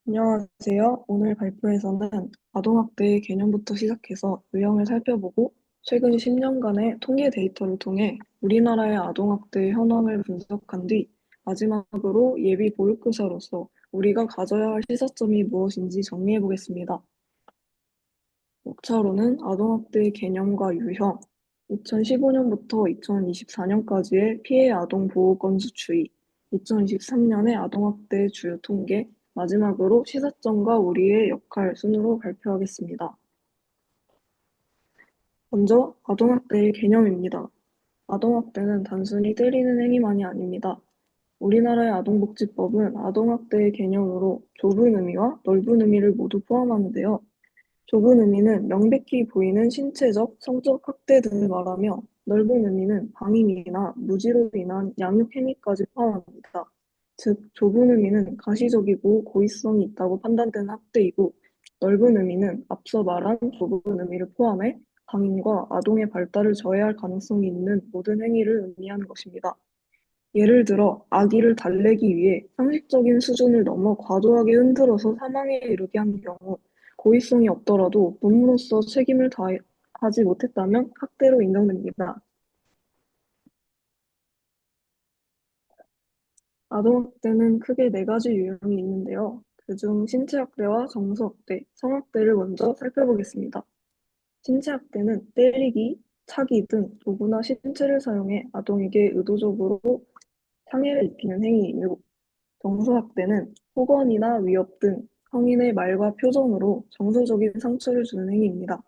안녕하세요. 오늘 발표에서는 아동학대의 개념부터 시작해서 유형을 살펴보고 최근 10년간의 통계 데이터를 통해 우리나라의 아동학대 현황을 분석한 뒤 마지막으로 예비 보육교사로서 우리가 가져야 할 시사점이 무엇인지 정리해 보겠습니다. 목차로는 아동학대의 개념과 유형, 2015년부터 2024년까지의 피해 아동 보호 건수 추이, 2023년의 아동학대 주요 통계, 마지막으로 시사점과 우리의 역할 순으로 발표하겠습니다. 먼저 아동학대의 개념입니다. 아동학대는 단순히 때리는 행위만이 아닙니다. 우리나라의 아동복지법은 아동학대의 개념으로 좁은 의미와 넓은 의미를 모두 포함하는데요. 좁은 의미는 명백히 보이는 신체적, 성적 학대 등을 말하며 넓은 의미는 방임이나 무지로 인한 양육 행위까지 포함합니다. 즉, 좁은 의미는 가시적이고 고의성이 있다고 판단되는 학대이고 넓은 의미는 앞서 말한 좁은 의미를 포함해 방임과 아동의 발달을 저해할 가능성이 있는 모든 행위를 의미하는 것입니다. 예를 들어 아기를 달래기 위해 상식적인 수준을 넘어 과도하게 흔들어서 사망에 이르게 한 경우 고의성이 없더라도 부모로서 책임을 다하지 못했다면 학대로 인정됩니다. 아동학대는 크게 네 가지 유형이 있는데요. 그중 신체학대와 정서학대, 성학대를 먼저 살펴보겠습니다. 신체학대는 때리기, 차기 등 도구나 신체를 사용해 아동에게 의도적으로 상해를 입히는 행위이며 정서학대는 폭언이나 위협 등 성인의 말과 표정으로 정서적인 상처를 주는 행위입니다.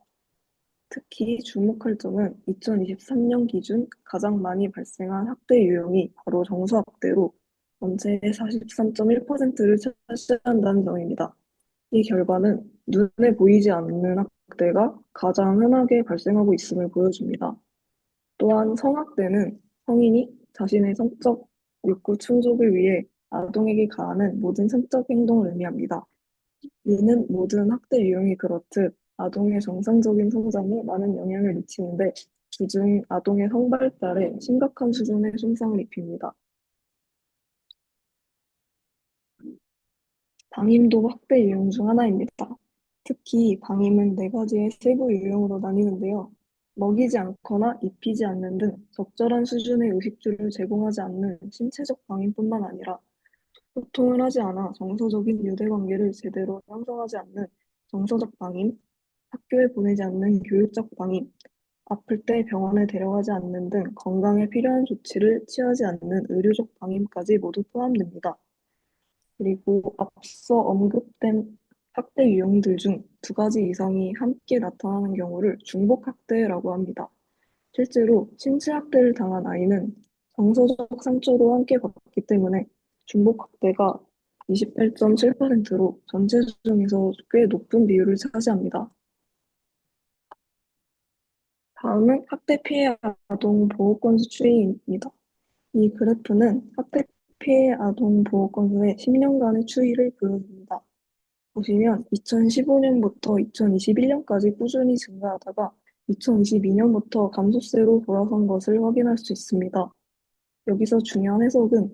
특히 주목할 점은 2023년 기준 가장 많이 발생한 학대 유형이 바로 정서학대로 전체의 43.1%를 차지한다는 점입니다. 이 결과는 눈에 보이지 않는 학대가 가장 흔하게 발생하고 있음을 보여줍니다. 또한 성학대는 성인이 자신의 성적 욕구 충족을 위해 아동에게 가하는 모든 성적 행동을 의미합니다. 이는 모든 학대 유형이 그렇듯 아동의 정상적인 성장에 많은 영향을 미치는데 그중 아동의 성발달에 심각한 수준의 손상을 입힙니다. 방임도 학대 유형 중 하나입니다. 특히 방임은 네 가지의 세부 유형으로 나뉘는데요. 먹이지 않거나 입히지 않는 등 적절한 수준의 의식주를 제공하지 않는 신체적 방임뿐만 아니라 소통을 하지 않아 정서적인 유대관계를 제대로 형성하지 않는 정서적 방임, 학교에 보내지 않는 교육적 방임, 아플 때 병원에 데려가지 않는 등 건강에 필요한 조치를 취하지 않는 의료적 방임까지 모두 포함됩니다. 그리고 앞서 언급된 학대 유형들 중 두 가지 이상이 함께 나타나는 경우를 중복학대라고 합니다. 실제로 신체학대를 당한 아이는 정서적 상처도 함께 받기 때문에 중복학대가 28.7%로 전체 중에서 꽤 높은 비율을 차지합니다. 다음은 학대 피해 아동 보호 건수 추이입니다. 이 그래프는 학대 피해 아동 보호 건수의 10년간의 추이를 보여줍니다. 보시면 2015년부터 2021년까지 꾸준히 증가하다가 2022년부터 감소세로 돌아선 것을 확인할 수 있습니다. 여기서 중요한 해석은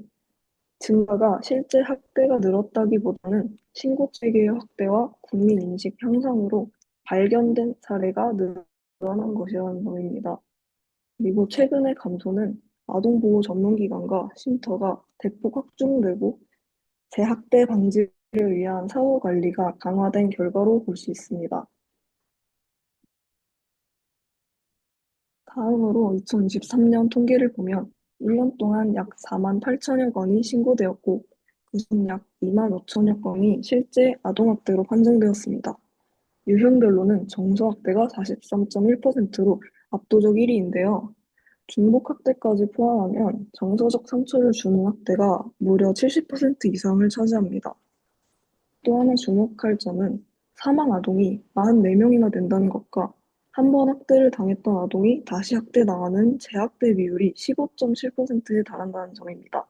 증가가 실제 학대가 늘었다기보다는 신고 체계의 확대와 국민 인식 향상으로 발견된 사례가 늘어난 것이라는 점입니다. 그리고 최근의 감소는 아동보호 전문기관과 쉼터가 대폭 확충되고 재학대 방지를 위한 사후 관리가 강화된 결과로 볼 수 있습니다. 다음으로 2023년 통계를 보면 1년 동안 약 4만 8천여 건이 신고되었고 그중 약 2만 5천여 건이 실제 아동학대로 판정되었습니다. 유형별로는 정서학대가 43.1%로 압도적 1위인데요. 중복학대까지 포함하면 정서적 상처를 주는 학대가 무려 70% 이상을 차지합니다. 또 하나 주목할 점은 사망 아동이 44명이나 된다는 것과 한 번 학대를 당했던 아동이 다시 학대당하는 재학대 비율이 15.7%에 달한다는 점입니다.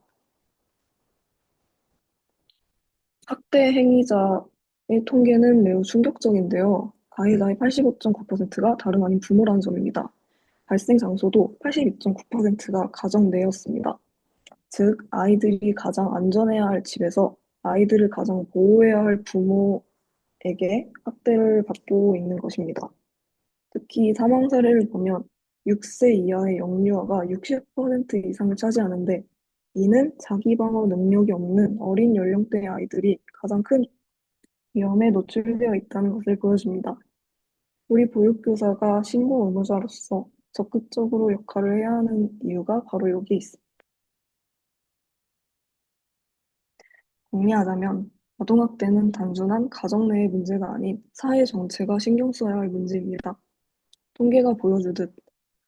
학대 행위자의 통계는 매우 충격적인데요. 가해자의 85.9%가 다름 아닌 부모라는 점입니다. 발생 장소도 82.9%가 가정 내였습니다. 즉, 아이들이 가장 안전해야 할 집에서 아이들을 가장 보호해야 할 부모에게 학대를 받고 있는 것입니다. 특히 사망 사례를 보면 6세 이하의 영유아가 60% 이상을 차지하는데 이는 자기 방어 능력이 없는 어린 연령대의 아이들이 가장 큰 위험에 노출되어 있다는 것을 보여줍니다. 우리 보육교사가 신고 의무자로서 적극적으로 역할을 해야 하는 이유가 바로 여기에 있습니다. 정리하자면 아동학대는 단순한 가정 내의 문제가 아닌 사회 전체가 신경 써야 할 문제입니다. 통계가 보여주듯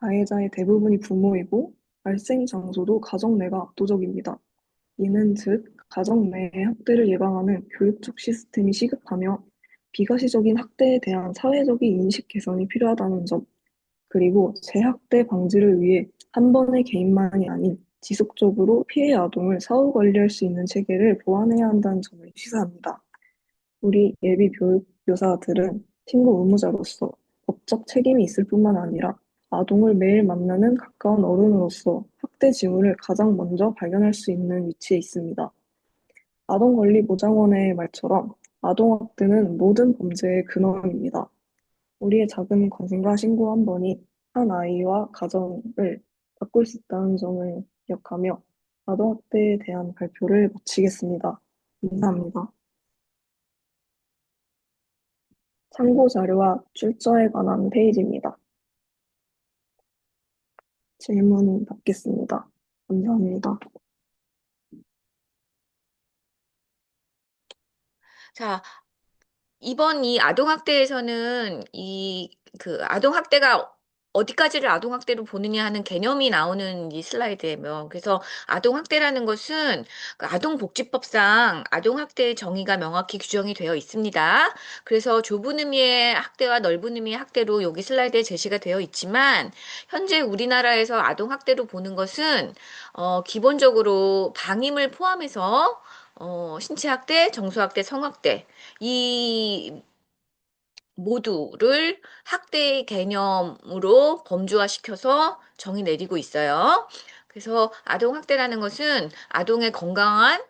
가해자의 대부분이 부모이고 발생 장소도 가정 내가 압도적입니다. 이는 즉 가정 내의 학대를 예방하는 교육적 시스템이 시급하며 비가시적인 학대에 대한 사회적인 인식 개선이 필요하다는 점, 그리고 재학대 방지를 위해 한 번의 개인만이 아닌 지속적으로 피해 아동을 사후 관리할 수 있는 체계를 보완해야 한다는 점을 시사합니다. 우리 예비 교사들은 신고 의무자로서 법적 책임이 있을 뿐만 아니라 아동을 매일 만나는 가까운 어른으로서 학대 징후를 가장 먼저 발견할 수 있는 위치에 있습니다. 아동권리보장원의 말처럼 아동학대는 모든 범죄의 근원입니다. 우리의 작은 관심과 신고 한 번이 한 아이와 가정을 바꿀 수 있다는 점을 기억하며 아동학대에 대한 발표를 마치겠습니다. 감사합니다. 참고 자료와 출처에 관한 페이지입니다. 질문 받겠습니다. 감사합니다. 자, 이번 이 아동학대에서는 아동학대가 어디까지를 아동학대로 보느냐 하는 개념이 나오는 이 슬라이드예요. 그래서 아동학대라는 것은 그 아동복지법상 아동학대의 정의가 명확히 규정이 되어 있습니다. 그래서 좁은 의미의 학대와 넓은 의미의 학대로 여기 슬라이드에 제시가 되어 있지만 현재 우리나라에서 아동학대로 보는 것은 기본적으로 방임을 포함해서 신체학대, 정서학대, 성학대 이 모두를 학대의 개념으로 범주화시켜서 정의 내리고 있어요. 그래서 아동학대라는 것은 아동의 건강한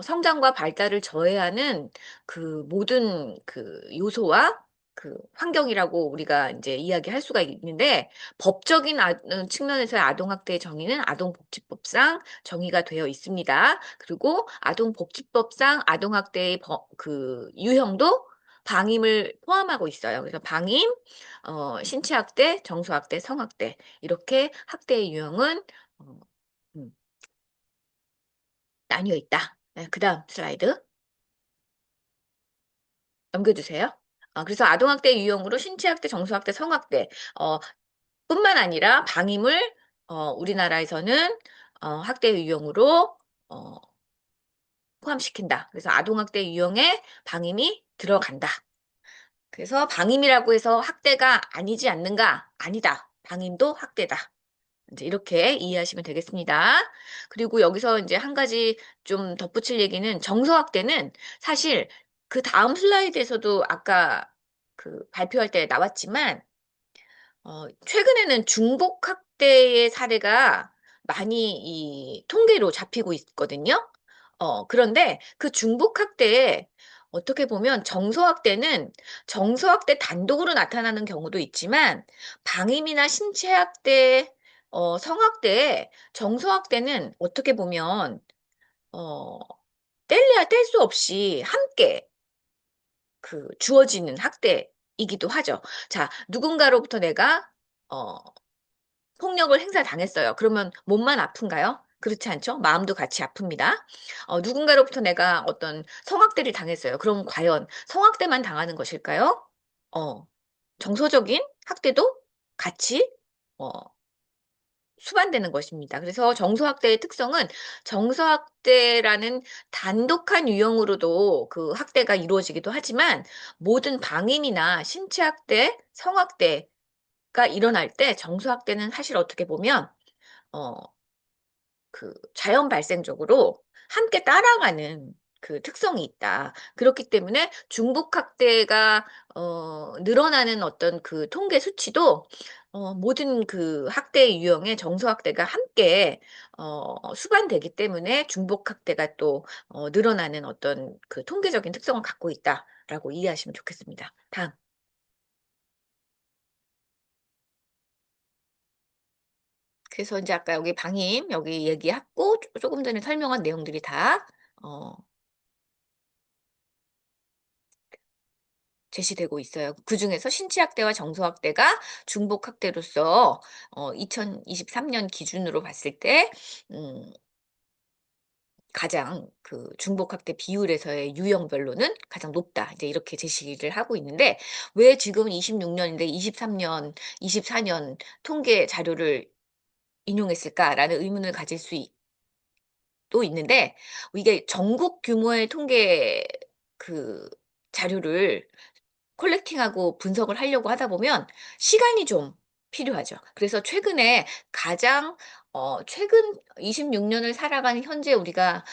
성장과 발달을 저해하는 그 모든 그 요소와 그 환경이라고 우리가 이제 이야기할 수가 있는데 법적인 측면에서의 아동학대의 정의는 아동복지법상 정의가 되어 있습니다. 그리고 아동복지법상 아동학대의 그 유형도 방임을 포함하고 있어요. 그래서 방임, 신체학대, 정서학대, 성학대 이렇게 학대의 유형은 어, 음, 나뉘어 있다. 네, 그다음 슬라이드 넘겨주세요. 그래서 아동학대 유형으로 신체학대, 정서학대, 성학대 뿐만 아니라 방임을 우리나라에서는 학대 유형으로 어, 포함시킨다. 그래서 아동학대 유형에 방임이 들어간다. 그래서 방임이라고 해서 학대가 아니지 않는가? 아니다. 방임도 학대다. 이제 이렇게 이해하시면 되겠습니다. 그리고 여기서 이제 한 가지 좀 덧붙일 얘기는 정서학대는 사실 그 다음 슬라이드에서도 아까 그 발표할 때 나왔지만 최근에는 중복 학대의 사례가 많이 이 통계로 잡히고 있거든요. 그런데 그 중복 학대에 어떻게 보면 정서학대 단독으로 나타나는 경우도 있지만 방임이나 신체학대, 성학대에 정서학대는 어떻게 보면 어, 뗄래야 뗄 수 없이 함께 그 주어지는 학대이기도 하죠. 자, 누군가로부터 내가 어, 폭력을 행사당했어요. 그러면 몸만 아픈가요? 그렇지 않죠? 마음도 같이 아픕니다. 누군가로부터 내가 어떤 성학대를 당했어요. 그럼 과연 성학대만 당하는 것일까요? 어, 정서적인 학대도 같이 어, 수반되는 것입니다. 그래서 정서학대의 특성은 정서학대라는 단독한 유형으로도 그 학대가 이루어지기도 하지만 모든 방임이나 신체학대, 성학대가 일어날 때 정서학대는 사실 어떻게 보면 어, 그 자연 발생적으로 함께 따라가는 그 특성이 있다. 그렇기 때문에 중복학대가 늘어나는 어떤 그 통계 수치도 모든 그 학대 유형의 정서학대가 함께 수반되기 때문에 중복학대가 또 늘어나는 어떤 그 통계적인 특성을 갖고 있다라고 이해하시면 좋겠습니다. 다음. 그래서 이제 아까 여기 방임 여기 얘기했고 조금 전에 설명한 내용들이 다 어 제시되고 있어요. 그중에서 신체학대와 정서학대가 중복학대로서 2023년 기준으로 봤을 때 음 가장 그 중복학대 비율에서의 유형별로는 가장 높다. 이제 이렇게 제시를 하고 있는데 왜 지금은 26 년인데 23년, 24년 통계 자료를 인용했을까라는 의문을 가질 수 또 있는데 이게 전국 규모의 통계 그 자료를 컬렉팅하고 분석을 하려고 하다 보면 시간이 좀 필요하죠. 그래서 최근에 가장 최근 26 년을 살아가는 현재 우리가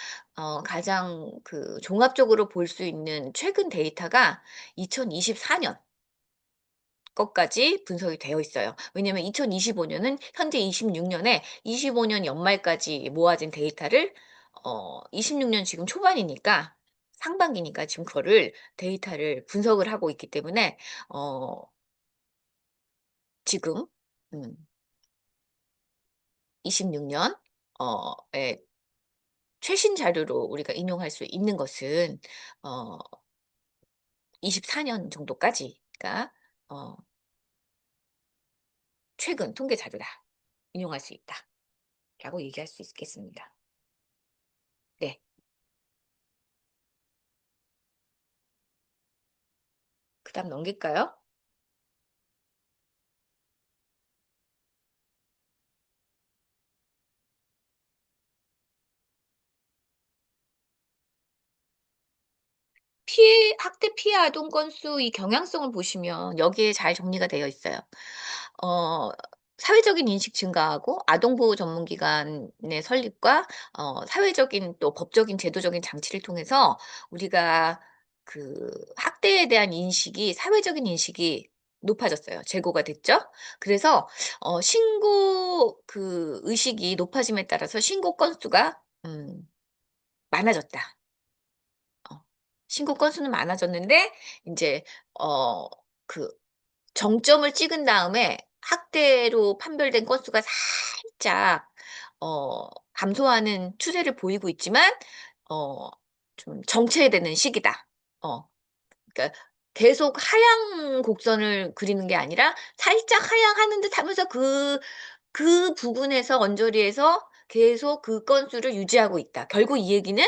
가장 그 종합적으로 볼 수 있는 최근 데이터가 2024년 것까지 분석이 되어 있어요. 왜냐하면 2025 년은 현재 26 년에 25년 연말까지 모아진 데이터를 26년 지금 초반이니까 상반기니까 지금 그거를 데이터를 분석을 하고 있기 때문에 어 지금 음 26년 의 최신 자료로 우리가 인용할 수 있는 것은 어 24년 정도까지가 어 최근 통계 자료다. 인용할 수 있다라고 얘기할 수 있겠습니다. 네. 그다음 넘길까요? 학대 피해 아동 건수 이 경향성을 보시면 여기에 잘 정리가 되어 있어요. 어 사회적인 인식 증가하고 아동 보호 전문 기관의 설립과 사회적인 또 법적인 제도적인 장치를 통해서 우리가 그 학대에 대한 인식이 사회적인 인식이 높아졌어요. 제고가 됐죠. 그래서 신고 그 의식이 높아짐에 따라서 신고 건수가 많아졌다. 어. 신고 건수는 많아졌는데 인제 어 그 정점을 찍은 다음에 학대로 판별된 건수가 살짝 감소하는 추세를 보이고 있지만 어 좀 정체되는 시기다. 어 그러니까 계속 하향 곡선을 그리는 게 아니라 살짝 하향하는 듯 하면서 그 부분에서 언저리에서 계속 그 건수를 유지하고 있다. 결국 이 얘기는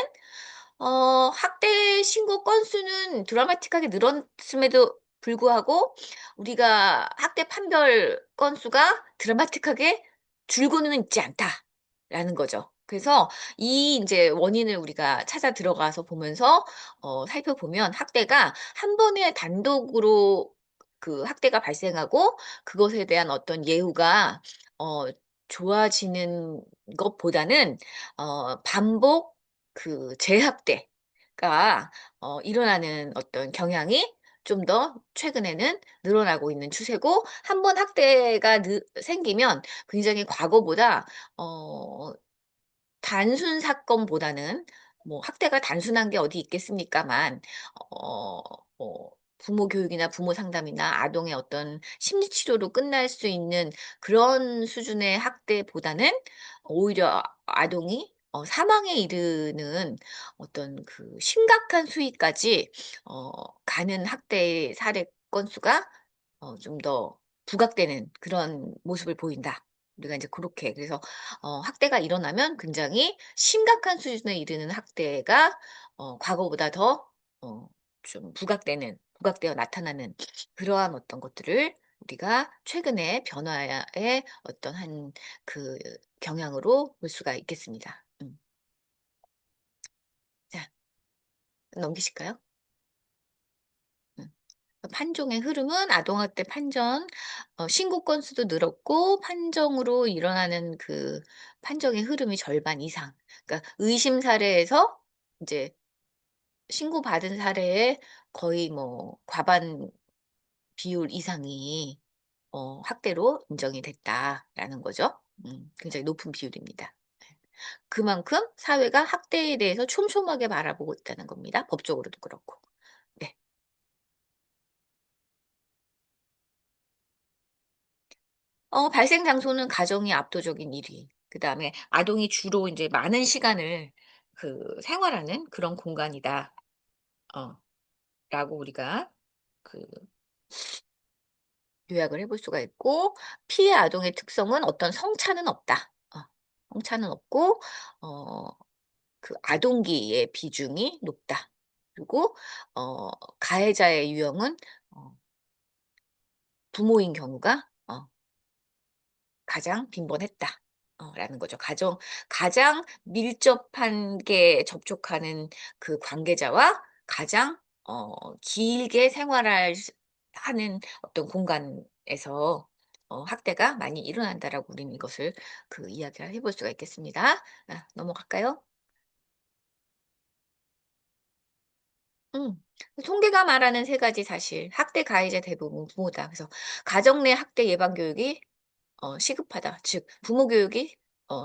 학대 신고 건수는 드라마틱하게 늘었음에도 불구하고 우리가 학대 판별 건수가 드라마틱하게 줄고는 있지 않다라는 거죠. 그래서 이 인제 원인을 우리가 찾아 들어가서 보면서 살펴보면 학대가 한 번에 단독으로 그 학대가 발생하고 그것에 대한 어떤 예후가 어 좋아지는 것보다는 반복 그 재학대가 일어나는 어떤 경향이 좀 더 최근에는 늘어나고 있는 추세고 한 번 학대가 생기면 굉장히 과거보다 어 단순 사건보다는 뭐 학대가 단순한 게 어디 있겠습니까만 어 부모 교육이나 부모 상담이나 아동의 어떤 심리 치료로 끝날 수 있는 그런 수준의 학대보다는 오히려 아동이 사망에 이르는 어떤 그 심각한 수위까지 어 가는 학대의 사례 건수가 좀 더 부각되는 그런 모습을 보인다. 우리가 인제 고렇게 그래서 학대가 일어나면 굉장히 심각한 수준에 이르는 학대가 과거보다 더 좀 부각되어 나타나는 그러한 어떤 것들을 우리가 최근의 변화의 어떤 한 그 경향으로 볼 수가 있겠습니다. 자 넘기실까요? 음. 판정의 흐름은 아동학대 판정 신고 건수도 늘었고 판정으로 일어나는 그 판정의 흐름이 절반 이상 그러니까 의심 사례에서 이제 신고받은 사례의 거의 뭐 과반 비율 이상이 학대로 인정이 됐다라는 거죠. 굉장히 높은 비율입니다. 그만큼 사회가 학대에 대해서 촘촘하게 바라보고 있다는 겁니다. 법적으로도 그렇고. 네. 발생 장소는 가정이 압도적인 1위. 그다음에 아동이 주로 이제 많은 시간을 생활하는 그런 공간이다. 어 라고 우리가 그 요약을 해볼 수가 있고, 피해 아동의 특성은 어떤 성차는 없다. 성차는 없고 어 아동기의 비중이 높다. 그리고 가해자의 유형은 어 부모인 경우가 가장 빈번했다. 라는 거죠. 가장 밀접한 게 접촉하는 그 관계자와 가장 길게 하는 어떤 공간에서 학대가 많이 일어난다라고 우리는 이것을 이야기를 해볼 수가 있겠습니다. 넘어갈까요? 음. 통계가 말하는 세 가지 사실. 학대 가해자 대부분 부모다. 그래서 가정 내 학대 예방 교육이 시급하다. 즉 부모 교육이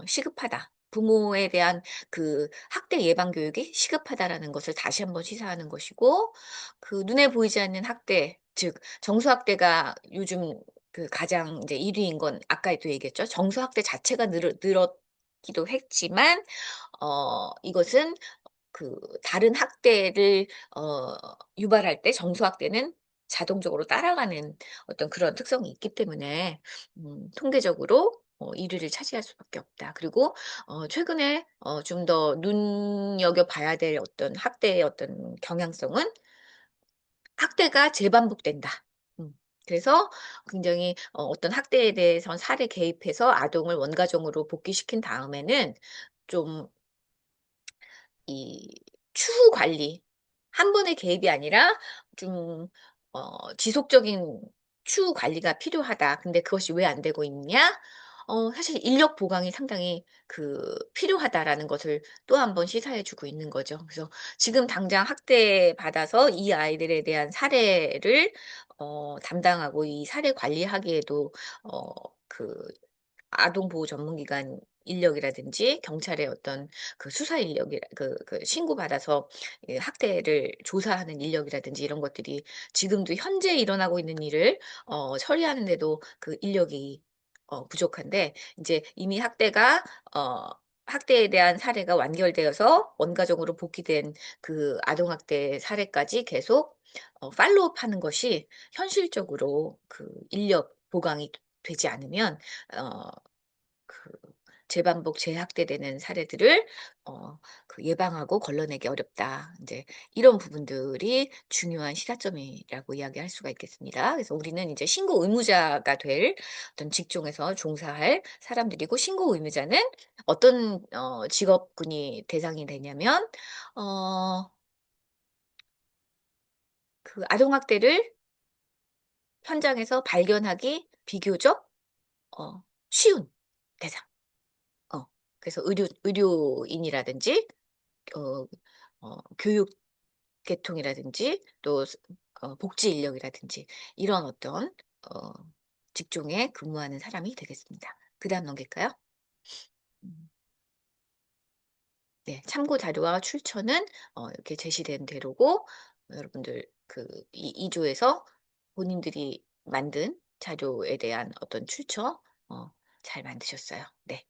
시급하다. 부모에 대한 학대 예방 교육이 시급하다라는 것을 다시 한번 시사하는 것이고, 눈에 보이지 않는 학대, 즉 정서 학대가 요즘 가장 이제 1 위인 건 아까도 얘기했죠. 정서 학대 자체가 늘었기도 했지만 이것은 다른 학대를 유발할 때 정서 학대는 자동적으로 따라가는 어떤 그런 특성이 있기 때문에 통계적으로 1 위를 차지할 수밖에 없다. 그리고 최근에 좀 더 눈여겨 봐야 될 어떤 학대의 어떤 경향성은 학대가 재반복된다. 음. 그래서 굉장히 어떤 학대에 대해선 사례 개입해서 아동을 원가정으로 복귀시킨 다음에는 좀 이 추후 관리, 한 번의 개입이 아니라 좀 지속적인 추후 관리가 필요하다. 근데 그것이 왜 안 되고 있냐? 사실 인력 보강이 상당히 필요하다라는 것을 또 한 번 시사해 주고 있는 거죠. 그래서 지금 당장 학대받아서 이 아이들에 대한 사례를 담당하고 이 사례 관리하기에도 어 그 아동보호 전문기관 인력이라든지 경찰의 어떤 수사 인력이 신고받아서 학대를 조사하는 인력이라든지 이런 것들이 지금도 현재 일어나고 있는 일을 처리하는 데도 인력이 부족한데, 인제 이미 학대에 대한 사례가 완결되어서 원가적으로 복귀된 아동 학대 사례까지 계속 팔로우업하는 것이 현실적으로 인력 보강이 되지 않으면 어 그 재반복 재학대되는 사례들을 예방하고 걸러내기 어렵다. 이제 이런 부분들이 중요한 시사점이라고 이야기할 수가 있겠습니다. 그래서 우리는 이제 신고 의무자가 될 어떤 직종에서 종사할 사람들이고, 신고 의무자는 어떤 직업군이 대상이 되냐면 어 아동 학대를 현장에서 발견하기 비교적 쉬운 대상. 그래서 의료인이라든지 어 교육 계통이라든지 또 복지 인력이라든지 이런 어떤 어 직종에 근무하는 사람이 되겠습니다. 그다음 넘길까요? 음 네. 참고 자료와 출처는 이렇게 제시된 대로고, 여러분들 이 조에서 본인들이 만든 자료에 대한 어떤 출처 잘 만드셨어요. 네.